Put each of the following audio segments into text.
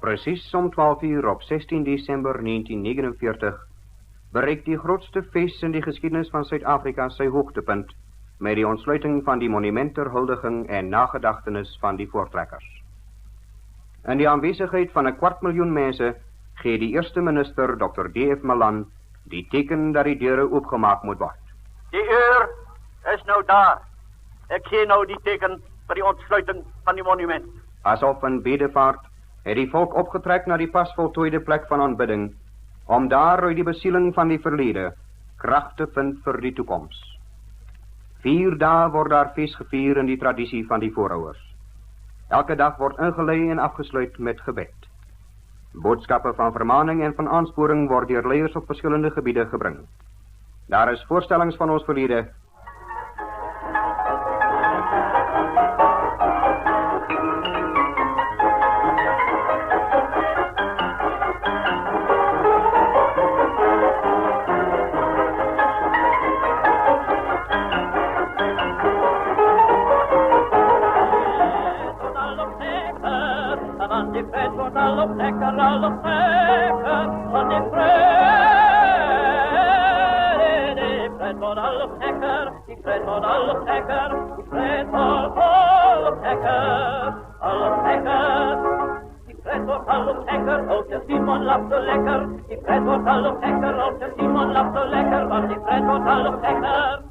Precies om 12 uur op 16 December 1949 bereikt die grootste feest in die geschiedenis van Suid-Afrika sy hoogtepunt met die ontsluiting van die monument ter huldiging en nagedachtenis van die voortrekkers. In die aanwesigheid van 250.000 mense gee die eerste minister, Dr. D.F. Malan, die teken dat die deure oopgemaak moet word. Die uur is nou daar. Ek gee nou die teken vir die ontsluiting van die monument. Asof in bedevaart het die volk opgetrek na die pas voltooide plek van aanbidding, om daar uit die besieling van die verlede krag te vind vir die toekoms. 4 dae word daar feest gevier in die tradisie van die voorouers. Elke dag word ingelei en afgesluit met gebed. Boodskappe van vermaning en van aansporing word deur leiers op verskillende gebiede gebring. Daar is voorstellings van ons verlede. Simon lacht so lekker, die pret wordt al op lekker, als de Simon lacht zo lekker, want die pret wordt al op lekker.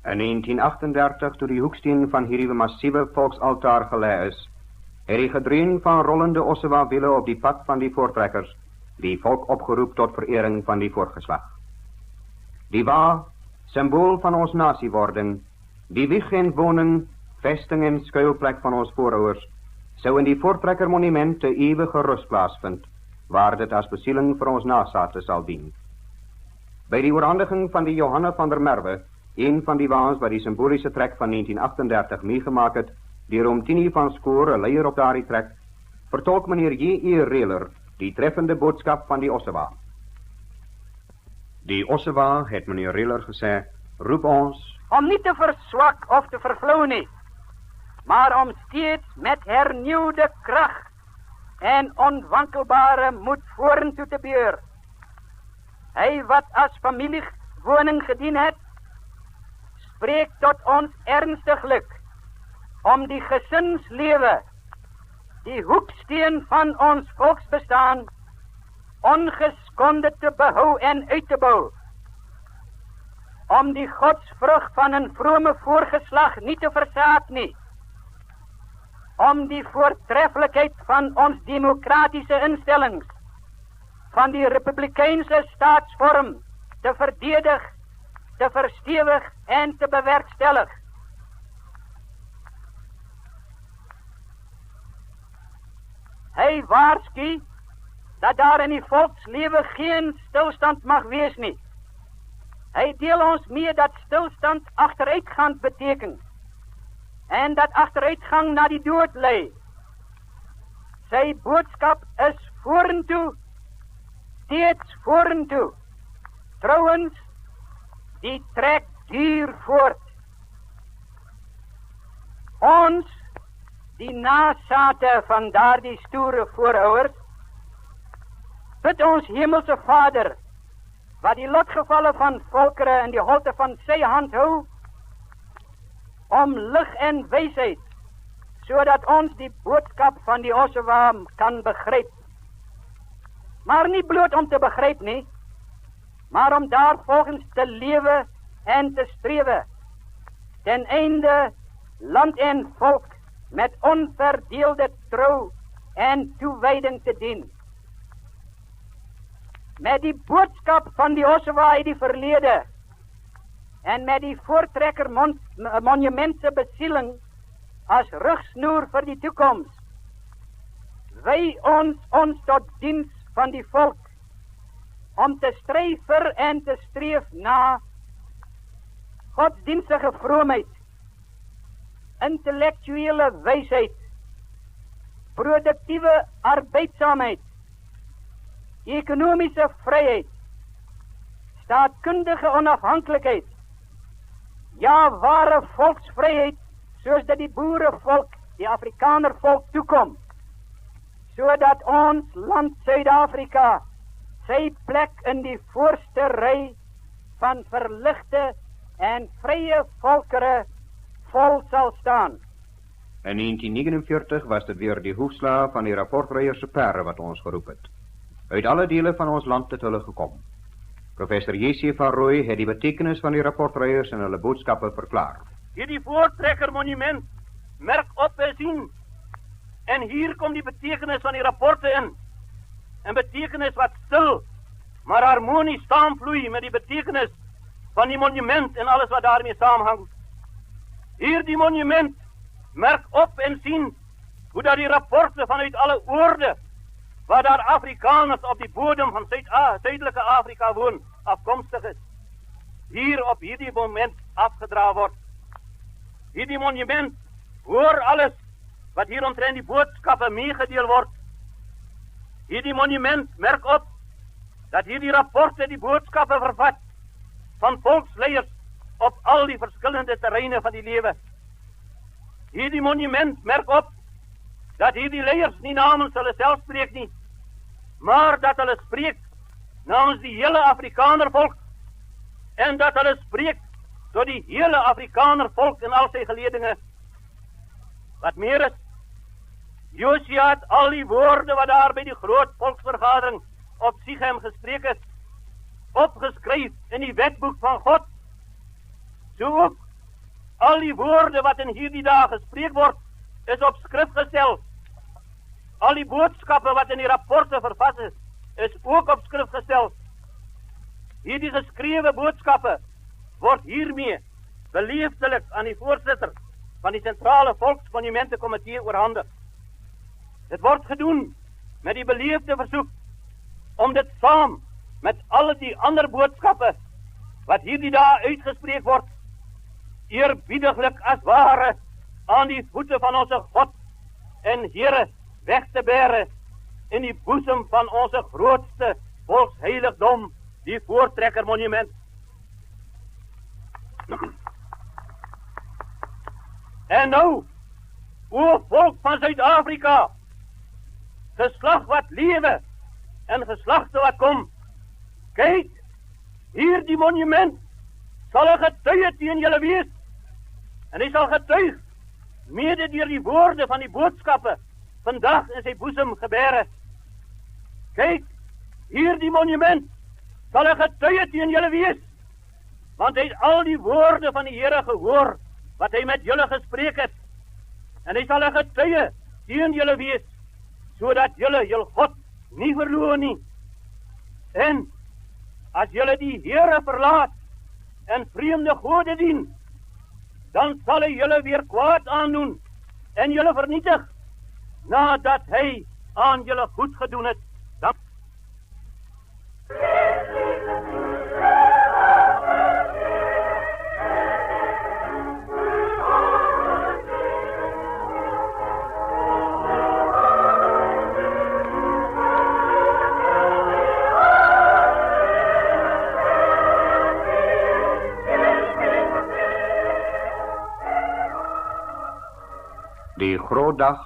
In 1938, toe die hoeksteen van hierdie massiewe volksaltaar gelei is, het die gedreun van rollende ossewa-wiele op die pad van die voortrekkers die volk opgeroep tot verering van die voorgeslag. Die wa, symbool van ons nasiewording, die wieg en woning, vesting en skuilplek van ons voorouers, sou in die voortrekkermonument 'n ewige rustplaas vind, waar dit as besieling vir ons nasate sal dien. By die oorhandiging van die Johanna van der Merwe, een van die waans wat die symboliese trek van 1938 meegemaak het, deur oom Tini van Skoor, 'n leier op daardie trek, vertolk meneer J.E. Reeler die treffende boodskap van die Ossewa. Die Ossewa, het meneer Reeler gesê, roep ons om nie te verswak of te vervlou nie, maar om steeds met hernieuwde krag en onwankelbare moed vorentoe te beur. Hy wat as familiewoning gedien het, spreek tot ons ernstiglik om die gesinslewe, die hoeksteen van ons volksbestaan, ongeskonde te behou en uit te bou, om die godsvrug van 'n vrome voorgeslag nie te versaak nie, om die voortreffelikheid van ons demokratiese instellings, van die republikeinse staatsvorm te verdedig, te verstewig en te bewerkstellig. Hy waarsku dat daar in die volkslewe geen stilstand mag wees nie. Hy deel ons mee dat stilstand agteruitgang beteken en dat agteruitgang na die dood lei. Sy boodskap is vorentoe, steeds vorentoe. Trouwens, die trek duur voort. Ons, die nasate van daardie stoere voorouers, bid ons hemelse Vader, wat die lotgevalle van volkere in die holte van sy hand hou, om lig en wysheid, sodat ons die boodskap van die Ossewa kan begryp. Maar nie bloot om te begryp nie, maar om daarvolgens te lewe en te strewe, ten einde land en volk met onverdeelde trou en toewyding te dien. Met die boodskap van die Ossewa uit die verlede en met die voortrekker monumente besieling as rugsnoer vir die toekoms, wy ons tot diens van die volk, om te stry vir en te streef na godsdienstige vroomheid, intellektuele wysheid, produktiewe arbeidsaamheid, ekonomiese vryheid, staatkundige onafhanklikheid, ja, ware volksvryheid, soos dat die boerevolk, die Afrikanervolk toekom, sodat ons land Suid-Afrika sy plek in die voorste ry van verligte en vrye volkere vol sal staan. In 1949 was dit weer die hoefslae van die rapportryers se perde wat ons geroep het. Uit alle dele van ons land het hulle gekom. Professor J.C. van Rooi het die betekenis van die rapportryers in hulle boodskappe verklaar. Hierdie voortrekker monument merk op en sien. En hier kom die betekenis van die rapporte in. Een betekenis wat stil, maar harmonies saamvloei met die betekenis van die monument en alles wat daarmee saamhang. Hierdie monument merk op en sien hoe dat die rapporte vanuit alle oorde waar daar Afrikaners op die bodem van Suidelike Afrika woon, afkomstig is, hier op hierdie moment afgedra word. Hierdie monument hoor alles wat hier omtrent die boodskappe meegedeel word. Hierdie monument merk op dat hierdie rapporte die boodskappe vervat van volksleiers op al die verskillende terreine van die lewe. Hierdie monument merk op dat hierdie leiers nie namens hulle self spreek nie, maar dat hulle spreek namens die hele Afrikanervolk en dat hulle spreek tot die hele Afrikanervolk in al sy geledinge. Wat meer is, Josia het al die woorde wat daar by die groot volksvergadering op Sichem gespreek is, opgeskryf in die wetboek van God. So ook al die woorde wat in hierdie dae gespreek word, is op skrif gestel. Al die boodskappe wat in die rapporte vervat is ook op skrif gestel. Hierdie geskrewe boodskappe word hiermee beleefdelik aan die voorsitter van die Sentrale Volksmonumentenkomitee oorhandig. Dit word gedoen met die beleefde versoek om dit saam met al die ander boodskappe wat hierdie dae uitgespreek word, eerbiediglik as ware aan die voete van ons God en Here weg te bære in die boesem van ons grootste volksheiligdom, die Voortrekker Monument. En nou, o volk van Suid-Afrika, geslag wat lewe en geslagte wat kom, kyk, hier die monument sal 'n getuie teen julle wees, en hy sal getuig mede deur die woorde van die boodskappe vandag in sy boesem gebêre. Kyk, hier die monument sal 'n getuie teen julle wees, want hy het al die woorde van die Here gehoor wat hy met julle gespreek het, en hy sal 'n getuie teen julle wees, sodat julle jul God nie verloor nie. En as julle die Here verlaat en vreemde gode dien, dan sal hy julle weer kwaad aandoen en julle vernietig, nadat hy aan julle goed gedoen het. Dan Die grootdag,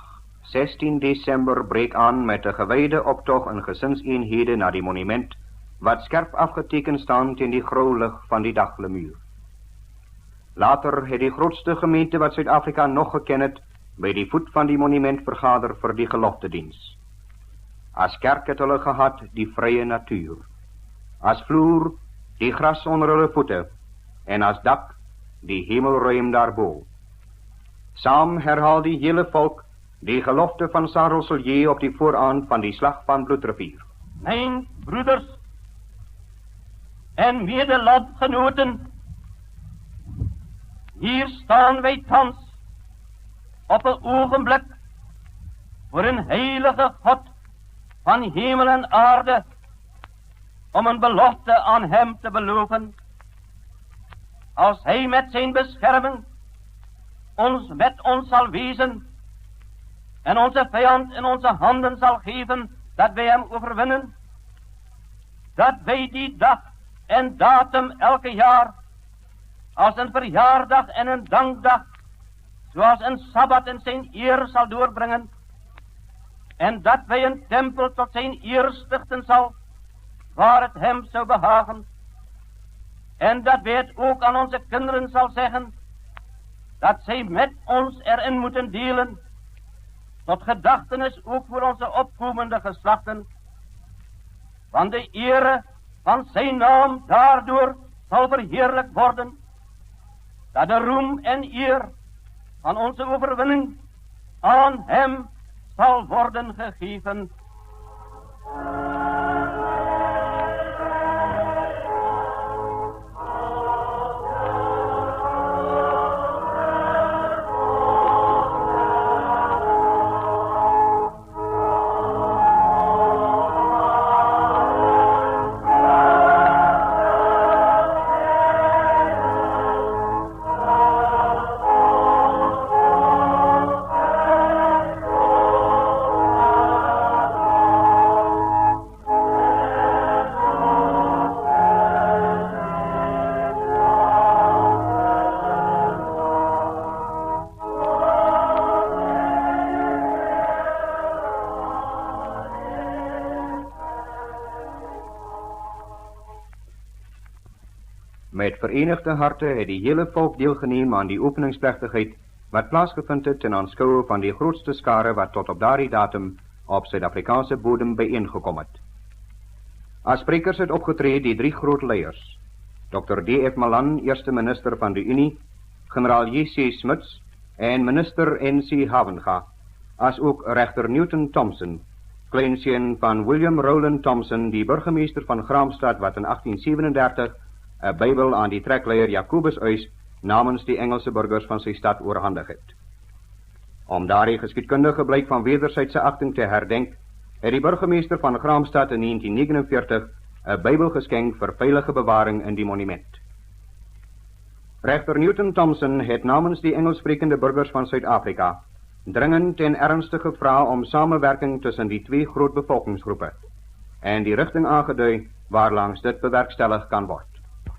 16 Desember, breek aan met 'n gewyde optog in gesinseenhede na die monument, wat skerp afgeteken staan teen die grou lig van die daglemuur. Later het die grootste gemeente wat Suid-Afrika nog geken het, by die voet van die monument vergader vir die geloftediens. As kerk het hulle gehad die vrye natuur, as vloer die gras onder hulle voete, en as dak die hemelruim daarbo. Saam herhaal die hele volk die gelofte van Sarre op die vooraand van die slag van Bloedrivier. Mijn broeders en medelandgenoten, hier staan wij thans op een ogenblik voor een heilige God van hemel en aarde, om een belofte aan hem te beloven, als hij met zijn bescherming met ons zal wezen en onze vijand in onze handen zal geven, dat wij hem overwinnen, dat wij die dag en datum elke jaar als een verjaardag en een dankdag, zoals een Sabbat in zijn eer zal doorbrengen, en dat wij een tempel tot zijn eer stichten zal, waar het hem zou behagen, en dat wij het ook aan onze kinderen zal zeggen, dat zij met ons erin moeten delen, tot gedachtenis ook voor onze opkomende geslachten, want de ere van zijn naam daardoor zal verheerlijk worden, dat de roem en eer van onze overwinning aan hem zal worden gegeven. Met verenigde harte het die hele volk deelgeneem aan die openingsplechtigheid wat plaasgevind het ten aanskouwe van die grootste skare wat tot op daardie datum op Suid-Afrikaanse bodem bijeengekom het. As sprekers het opgetree die drie groot leiers, Dr. D.F. Malan, eerste minister van die Unie, generaal J.C. Smuts en minister N.C. Havenga, as ook regter Newton Thompson, kleinseun van William Rowland Thompson, die burgemeester van Graamsstad wat in 1837 'n Bybel aan die trekleier Jacobus Uys namens die Engelse burgers van sy stad oorhandig het. Om daardie geskiedkundige blyk van wederwysige agting te herdenk, het die burgemeester van Graamsstad in 1949 'n Bybel geskenk vir veilige bewaring in die monument. Regter Newton Thompson het namens die Engelssprekende burgers van Suid-Afrika dringend en ernstig gevra om samewerking tussen die twee groot bevolkingsgroepe en die rigting aangedui waarlangs dit bewerkstellig kan word.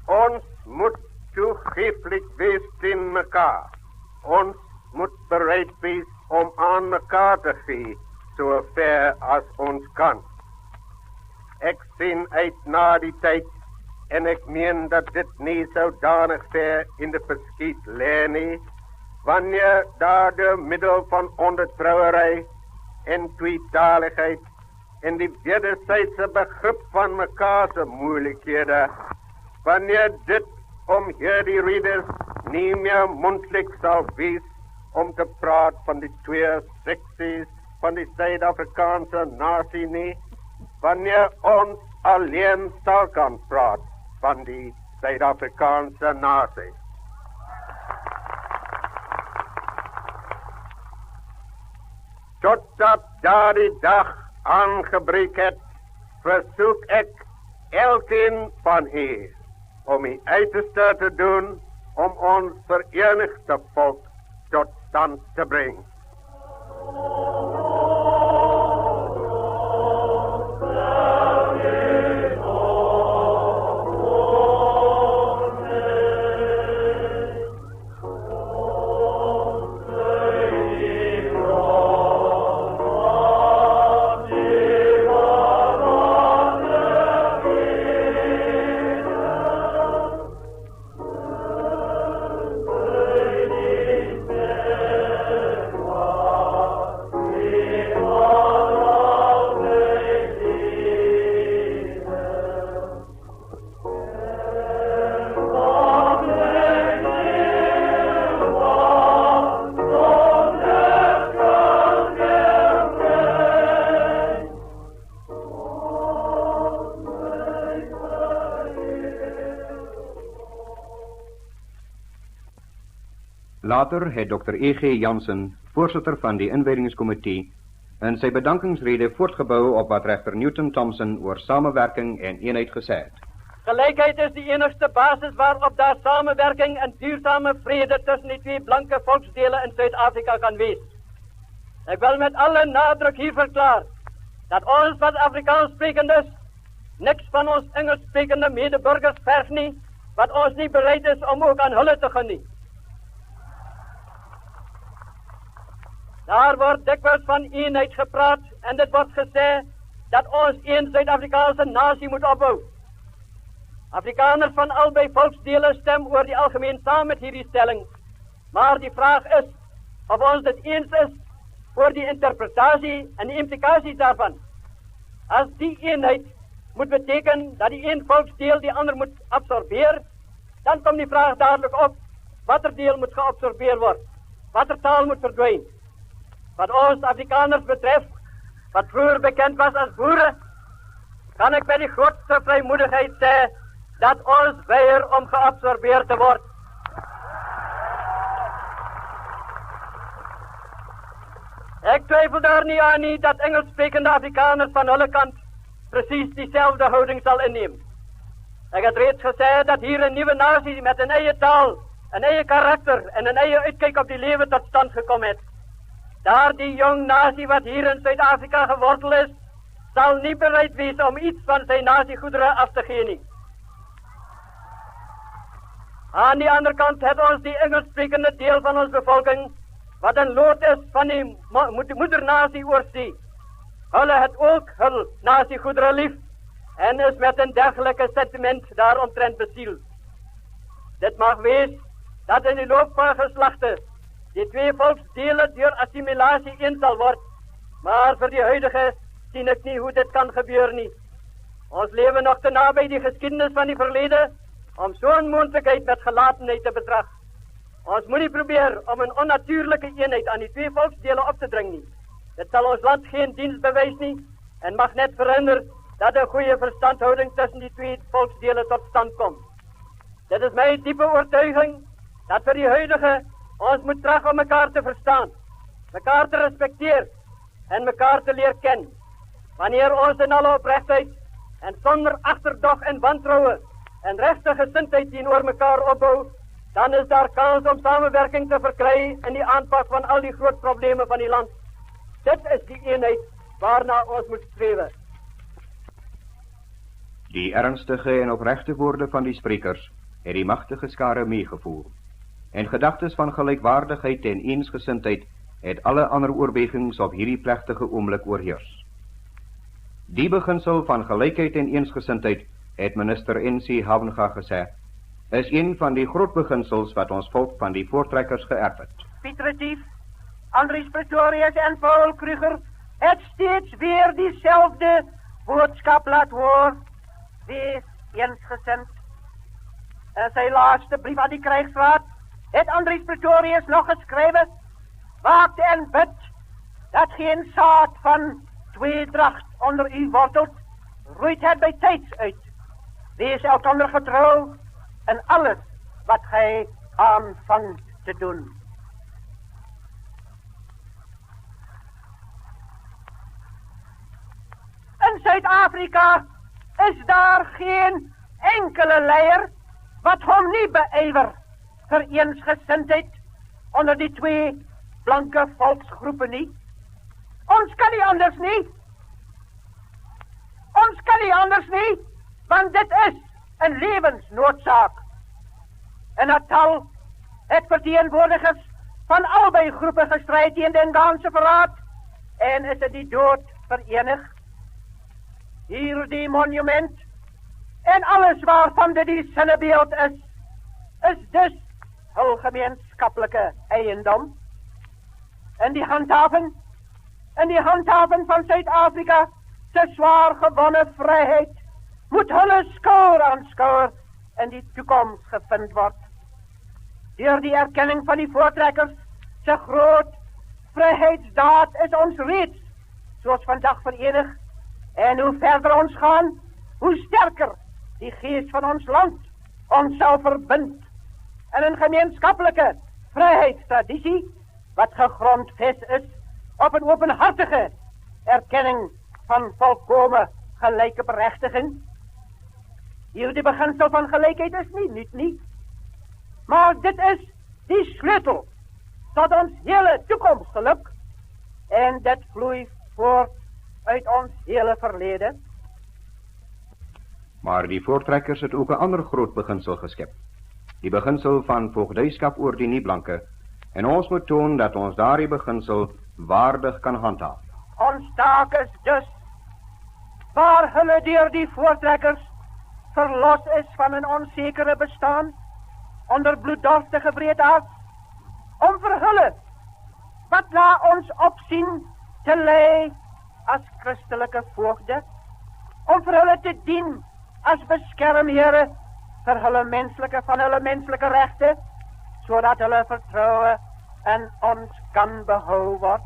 Ons moet toegeeflik wees teen mekaar. Ons moet bereid wees om aan mekaar te gee, so ver as ons kan. Ek sien uit na die tyd, en ek meen dat dit nie sodanig ver in die verskiet lê nie, wanneer daar de middel van ondertrouwerij en tweetaligheid en die wederzijdse begrip van mekaar se moeilikhede, wanneer dit om hierdie readers nie meer mondelik sal wees om te praat van die twee seksies van die Suid-Afrikaanse nasie nie, wanneer ons alleen sal kan praat van die Suid-Afrikaanse nasie. Totdat daardie dag aangebreek het, versoek ek elkeen van u om die uiterste te doen om ons verenigde volk tot stand te brengen. Later het Dr. E.G. Jansen, voorzitter van die inwijdingskomitee, in sy bedankingsrede voortgebou op wat regter Newton Thompson oor samenwerking en eenheid gesê het. Gelijkheid is die enigste basis waarop daar samenwerking en duurzame vrede tussen die twee blanke volksdelen in Zuid-Afrika kan wees. Ik wil met alle nadruk hier verklaren dat ons wat Afrikaans sprekend is, niks van ons Engels sprekende medeburgers vergt nie wat ons nie bereid is om ook aan hulle te gun nie. Daar word dikwels van eenheid gepraat en dit word gesê dat ons een Suid-Afrikaanse nasie moet opbou. Afrikaners van albei volksdele stem oor die algemeen saam met hierdie stelling, maar die vraag is of ons dit eens is oor die interpretasie en die implikasies daarvan. As die eenheid moet beteken dat die een volksdeel die ander moet absorbeer, dan kom die vraag dadelik op, watter deel moet geabsorbeer word, watter taal moet verdwyn. Wat ons Afrikaners betref, wat vroeger bekend was as boere, kan ek met die grootste vrymoedigheid sê dat ons weier om geabsorbeer te word. Ek twyfel daar nie aan nie dat Engelssprekende Afrikaners van hulle kant presies dieselfde houding sal inneem. Ek het reeds gesê dat hier 'n nuwe nasie met 'n eie taal, 'n eie karakter en 'n eie uitkyk op die lewe tot stand gekom het. Daardie jong nasie wat hier in Suid-Afrika gewortel is, sal nie bereid wees om iets van sy nasiegoedere af te gee nie. Aan die ander kant het ons die Engelssprekende deel van ons bevolking wat in lood is van die moedernasie oorsee. Hulle het ook hul nasiegoedere lief en is met 'n dergelike sentiment daaromtrent besiel. Dit mag wees dat in die loop van geslagte die twee volksdele deur assimilasie een sal word, maar vir die huidige sien ek nie hoe dit kan gebeur nie. Ons lewe nog te naby die geskiedenis van die verlede om so'n moontlikheid met gelatenheid te betrag. Ons moet nie probeer om 'n onnatuurlike eenheid aan die twee volksdele op te dring nie. Dit sal ons land geen diens bewys nie en mag net verhinder dat 'n goeie verstandhouding tussen die twee volksdele tot stand kom. Dit is my diepe oortuiging dat vir die huidige ons moet trag om mekaar te verstaan, mekaar te respekteer en mekaar te leer ken. Wanneer ons in alle opregtheid en sonder agterdog en wantroue en regte gesindheid teenoor mekaar opbou, dan is daar kans om samewerking te verkry in die aanpak van al die groot probleme van die land. Dit is die eenheid waarna ons moet strewe. Die ernstige en opregte woorde van die sprekers het die magtige skare meegevoer. En gedagtes van gelykwaardigheid en eensgesindheid het alle ander oorwegings op hierdie plegtige oomblik oorheers. Die beginsel van gelykheid en eensgesindheid, het minister N.C. Havenga gesê, is een van die groot beginsels wat ons volk van die voortrekkers geërf het. Piet Retief, Andries Pretorius en Paul Kruger het steeds weer diezelfde boodskap laat hoor. Wees eensgesind. In sy laaste brief aan die krijgsraad het Andries Pretorius nog geskrywe: waak en bid dat geen saad van tweedracht onder u wortelt, roeit het by tyds uit. Wees elkander getrou in alles wat gij aanvangt te doen. In Suid-Afrika is daar geen enkele leier wat hom nie beywer vir eensgesindheid onder die twee blanke volksgroepe nie. Ons kan nie anders nie. Ons kan nie anders nie, want dit is 'n lewensnoodsaak. In Natal het verteenwoordigers van albei groepe gestryd teen die Ngaanse verraad en is in die dood verenig. Hier die monument en alles waarvan dit die sinnebeeld is dus hul gemeenskaplike eiendom. In die handhaving van Suid-Afrika se swaar gewonne vryheid moet hulle skouer aan skouer in die toekoms gevind word. Deur die erkenning van die voortrekkers se groot vryheidsdaad is ons reeds soos vandag verenig, en hoe verder ons gaan, hoe sterker die gees van ons land ons sal verbind in 'n gemeenskaplike vryheidstradisie wat gegrondves is op 'n openhartige erkenning van volkome gelyke beregtiging. Hierdie beginsel van gelykheid is nie nuut nie, maar dit is die sleutel tot ons hele toekomsgeluk, en dit vloei voort uit ons hele verlede. Maar die voortrekkers het ook 'n ander groot beginsel geskep. Die beginsel van voogdyskap oor die nie-blanke, en ons moet toon dat ons daardie beginsel waardig kan handhaaf. Ons taak is dus, waar hulle deur die voortrekkers verlos is van 'n onsekere bestaan, onder bloeddorstige wreedaards, om vir hulle, wat na ons opsien, te lei as Christelike voogde, om vir hulle te dien as beskermhere vir hulle menslike regte, sodat hulle vertroue in ons kan behou word.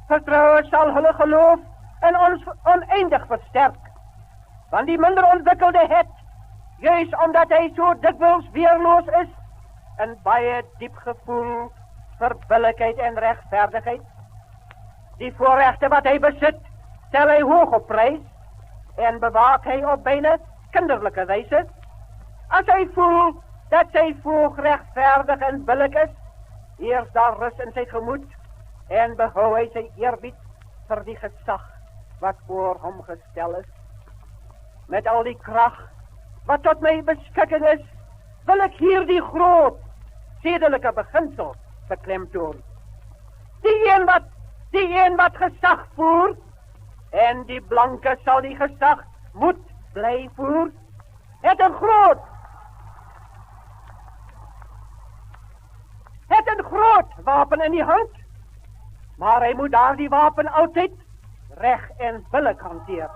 Vertroue sal hulle geloof in ons oneindig versterk, want die minder ontwikkelde het, juis omdat hy so dikwels weerloos is, en baie diep gevoel vir billikheid en regverdigheid. Die voorregte wat hy besit, stel hy hoog op prys, en bewaak hy op byna kinderlike wyse. As hy voel dat sy voog regverdig en billik is, heers daar rus in sy gemoed, en behou hy sy eerbied vir die gesag wat voor hom gestel is. Met al die krag wat tot my beskikking is, wil ek hier die groot sedelike beginsel beklemtoon. Die een wat gesag voer, en die blanke sal die gesag moet bly voer, het 'n groot wapen in die hand, maar hy moet daardie wapen altyd reg en billik hanteer.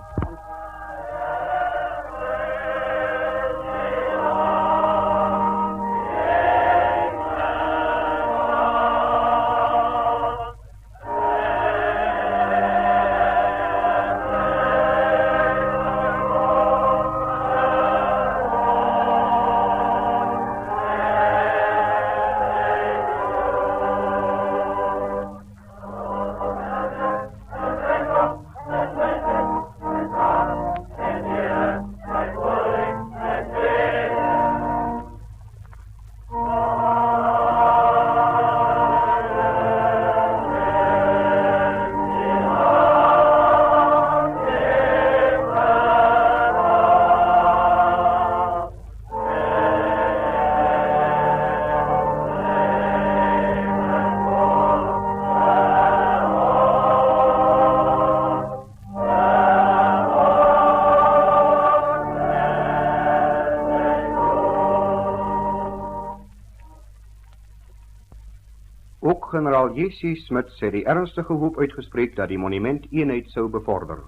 Generaal J.C. Smith het die ernstige hoop uitgespreek dat die monument eenheid sou bevorder.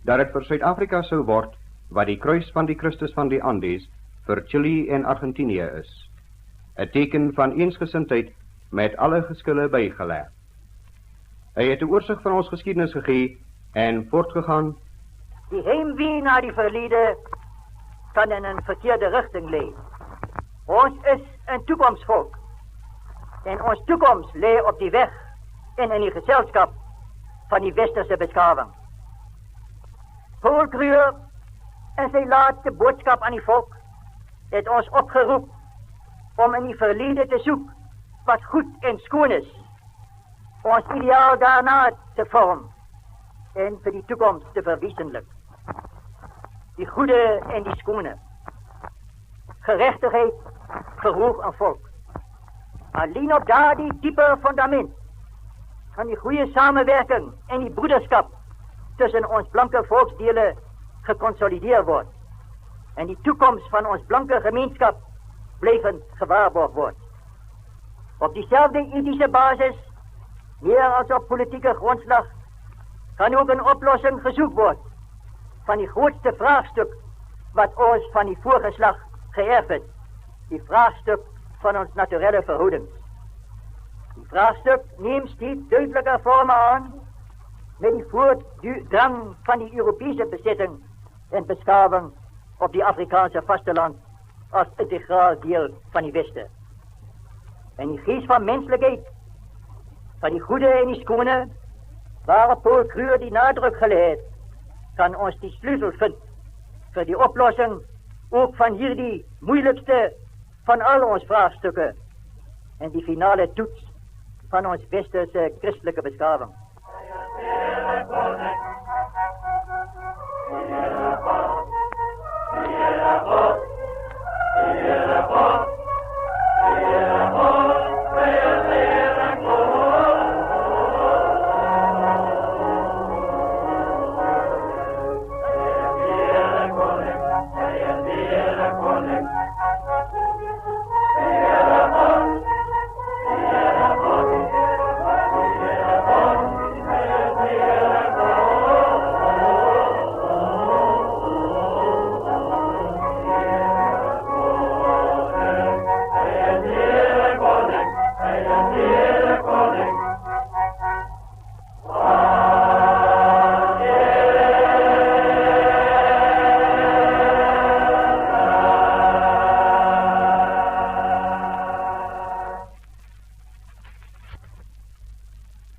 Dat het vir Suid-Afrika sou word wat die kruis van die Christus van die Andes vir Chili en Argentinië is. 'n teken van eensgesindheid met alle geskille bygelê. Hy het 'n oorsig van ons geskiedenis gegee en voortgegaan. Die heimwee na die verlede kan in 'n verkeerde rigting lê. Ons is 'n toekomsvolk. En ons toekoms lê op die weg en in die geselskap van die westerse beschaving. Paul Kruger in sy laatste boodskap aan die volk het ons opgeroep om in die verlede te soek wat goed en skoon is, ons ideaal daarna te vorm en vir die toekoms te verwesenlik. Die goede en die skone, gerechtigheid verhoog aan volk. Alleen op daardie diepe fundament kan die goeie samewerking en die broederskap tussen ons blanke volksdele gekonsolideer word en die toekoms van ons blanke gemeenskap blijvend gewaarborgd word. Op diezelfde ethische basis, meer als op politieke grondslag, kan ook een oplossing gezocht worden van die grootste vraagstuk wat ons van die voorgeslag geërfd het, die vraagstuk van ons naturele verhoudings. Die vraagstuk neemt steeds duidelijker vormen aan met die voortdrang van die Europese bezetting en beschaving op die Afrikaanse vasteland als integraal deel van die Westen. En die geest van menselijkheid, van die goede en die skone, waarop Paul Kruger die nadruk gelegd, kan ons die sleutel vinden vir die oplossing ook van hierdie moeilijkste van al ons vraagstukken en die finale toets van ons westerse christelijke beschaving.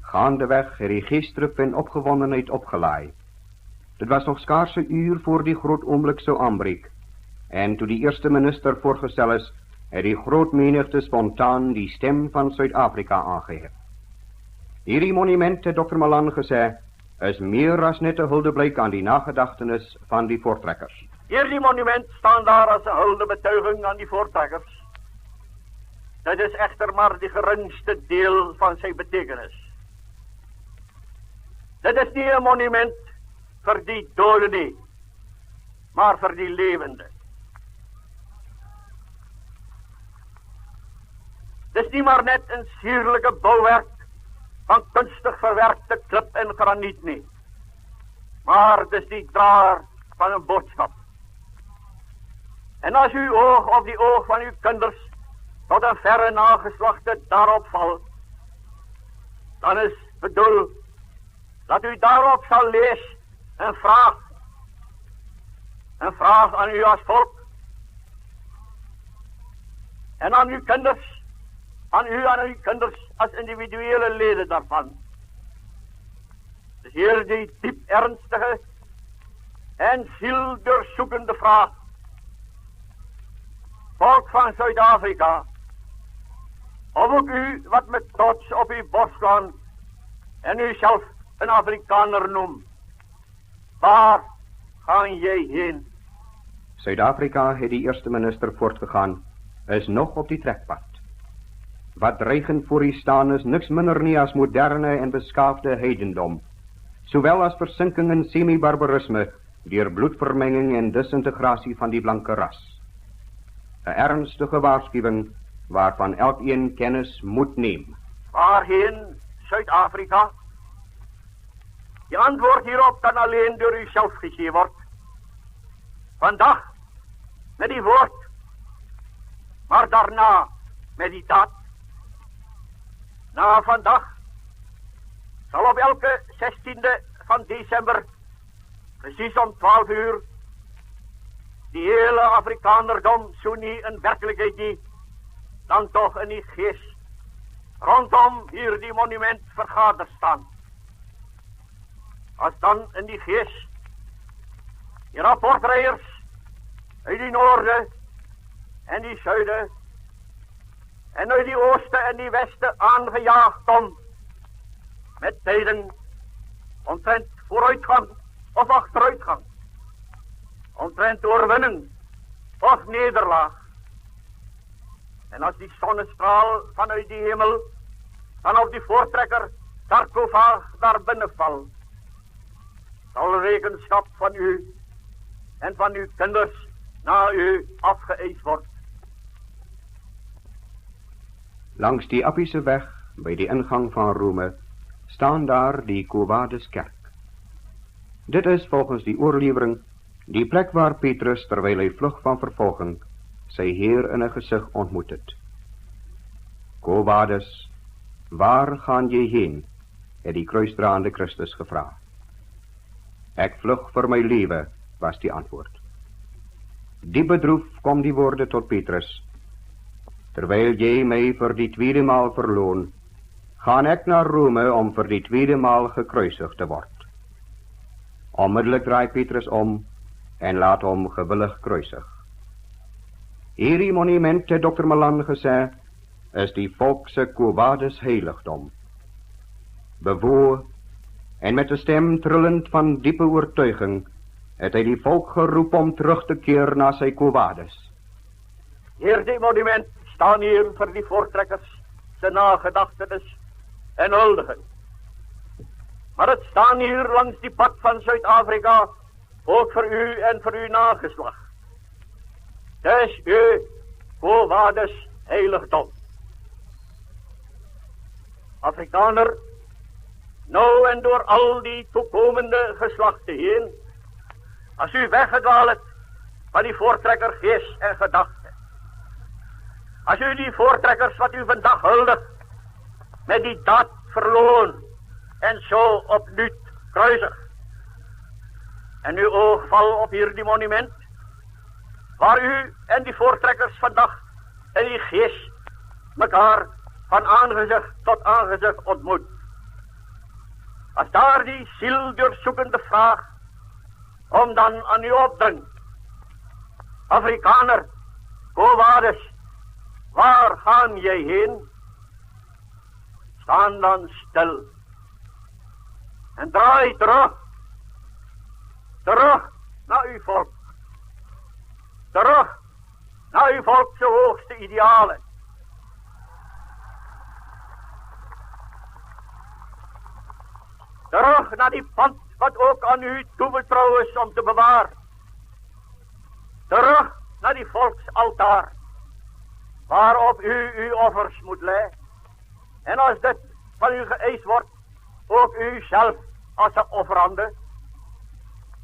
Gaandeweg het die geesdruk en opgewondenheid opgelaai. Dit was nog skaars 'n uur voor die groot oomblik sou aanbreek, en toe die eerste minister voorgestel is, het die groot menigte spontaan die stem van Suid-Afrika aangehef. Hierdie monument, het Dr. Malan gesê, is meer as net 'n huldeblyk aan die nagedagtenis van die voortrekkers. Hierdie monument staan daar as 'n huldebetuiging aan die voortrekkers. Dit is egter maar die geringste deel van sy betekenis. Dit is nie 'n monument vir die dode nie, maar vir die lewende. Dit is nie maar net 'n sierlike bouwerk van kunstig verwerkte klip en graniet nie, maar dit is die draer van 'n boodskap. En as uw oog of die oog van uw kinders tot 'n verre nageslagte daarop val, dan is bedoel dat u daarop sal lees en vraag aan u as volk en aan uw kinders, aan uw kinders as individuele lede daarvan. Dus hier die diep ernstige en zieldoorzoekende vraag. Volk van Zuid-Afrika, of ook u wat met trots op uw borst slaan en u zelf een Afrikaner noem. Waar gaan jy heen? Suid-Afrika, het die eerste minister voortgegaan, is nog op die trekpad. Wat dreigend voor u staan is niks minder nie as moderne en beskaafde heidendom, sowel as versinking in semi-barbarisme deur bloedvermenging en disintegrasie van die blanke ras. 'n ernstige waarskuwing waarvan elkeen kennis moet neem. Waarheen, Suid-Afrika? Die antwoord hierop kan alleen door u self gegee word. Vandag met die woord, maar daarna met die daad. Na vandag sal op elke 16de van Desember, precies om 12 uur, die hele Afrikanerdom, so nie in werkelijkheid nie, dan toch in die geest, rondom hier die monument vergader staan. As dan in die geest, die rapportreiers uit die noorde en die suide en uit die ooste en die weste aangejaagd kom, met tyding omtrent vooruitgang of achteruitgang, omtrent oorwinning of nederlaag. En as die sonnestraal vanuit die hemel dan op die voortrekker sarkofaag daar binnen val, sal rekenskap van u en van uw kinders na u afgeëist word. Langs die Appiese weg, by die ingang van Rome, staan daar die Quo Vadis kerk. Dit is volgens die oorlewering die plek waar Petrus, terwyl hy vlug van vervolging, sy Heer in 'n gesig ontmoet het. Quo Vadis, waar gaan jy heen? Het die kruisdraande Christus gevra. Ek vlug vir my lewe, was die antwoord. Diep bedroef kom die woorde tot Petrus. Terwyl jy my vir die tweede maal verloon, gaan ek na Rome om vir die tweede maal gekruisig te word. Onmiddellik draai Petrus om en laat hom gewillig kruisig. Hierdie monument, het Dr. Malan gesê, is die volk se Quo Vadis heiligdom. Bewoe en met 'n stem trillend van diepe oortuiging, het hy die volk geroep om terug te keer na sy Quo-Vadis. Hierdie monument staan hier vir die voortrekkers se nagedagtenis en huldiging. Maar het staan hier langs die pad van Suid-Afrika ook vir u en vir u nageslag. Dis u Quo-Vadis heiligdom. Afrikaner, nou en door al die toekomende geslagte heen, as u weggedwaal het van die voortrekker gees en gedagte, as u die voortrekkers wat u vandag huldig, met die daad verloon en so opnuut kruisig, en uw oog val op hierdie monument, waar u en die voortrekkers vandag in die gees mekaar van aangezicht tot aangezicht ontmoet. As daar die siel deursoekende vraag om dan aan u opdring, Afrikaner, Quo-Vadis, waar gaan jy heen? Staan dan stil en draai terug na uw volk, terug na uw volk se hoogste ideale. Terug na die pand wat ook aan u toebetrouw is om te bewaar. Terug na die volksaltaar, waarop u uw offers moet lê. En als dit van u geëist wordt, ook u zelf als een offerande.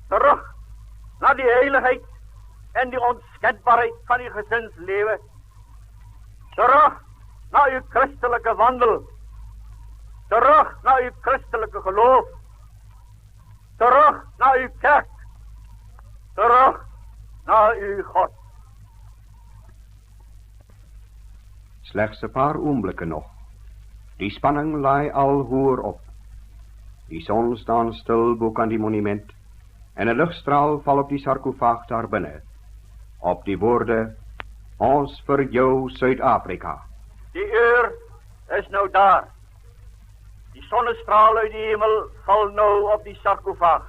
Terug na die heiligheid en die onschendbaarheid van uw gezinsleven. Terug na uw christelijke wandel. Terug naar uw christelijke geloof. Terug naar uw kerk. Terug naar uw God. Slechts een paar ogenblikken nog. Die spanning laai al hoer op. Die zon staan stil boek aan die monument. En een lichtstraal val op die sarcofaag daar binnen. Op die woorden, ons vir jou Suid-Afrika. Die uur is nou daar. Die zonnestraal uit die hemel val nou op die sarcofaag.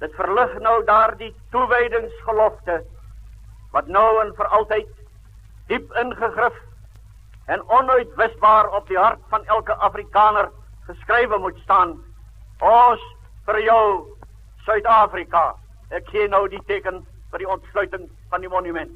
Dit verlig nou daar die toewijdingsgelofte, wat nou en voor altijd diep ingegrif en onuitwisbaar op die hart van elke Afrikaner geschreven moet staan. Ons vir jou Suid-Afrika. Ek gee nou die teken vir die ontsluiting van die monument.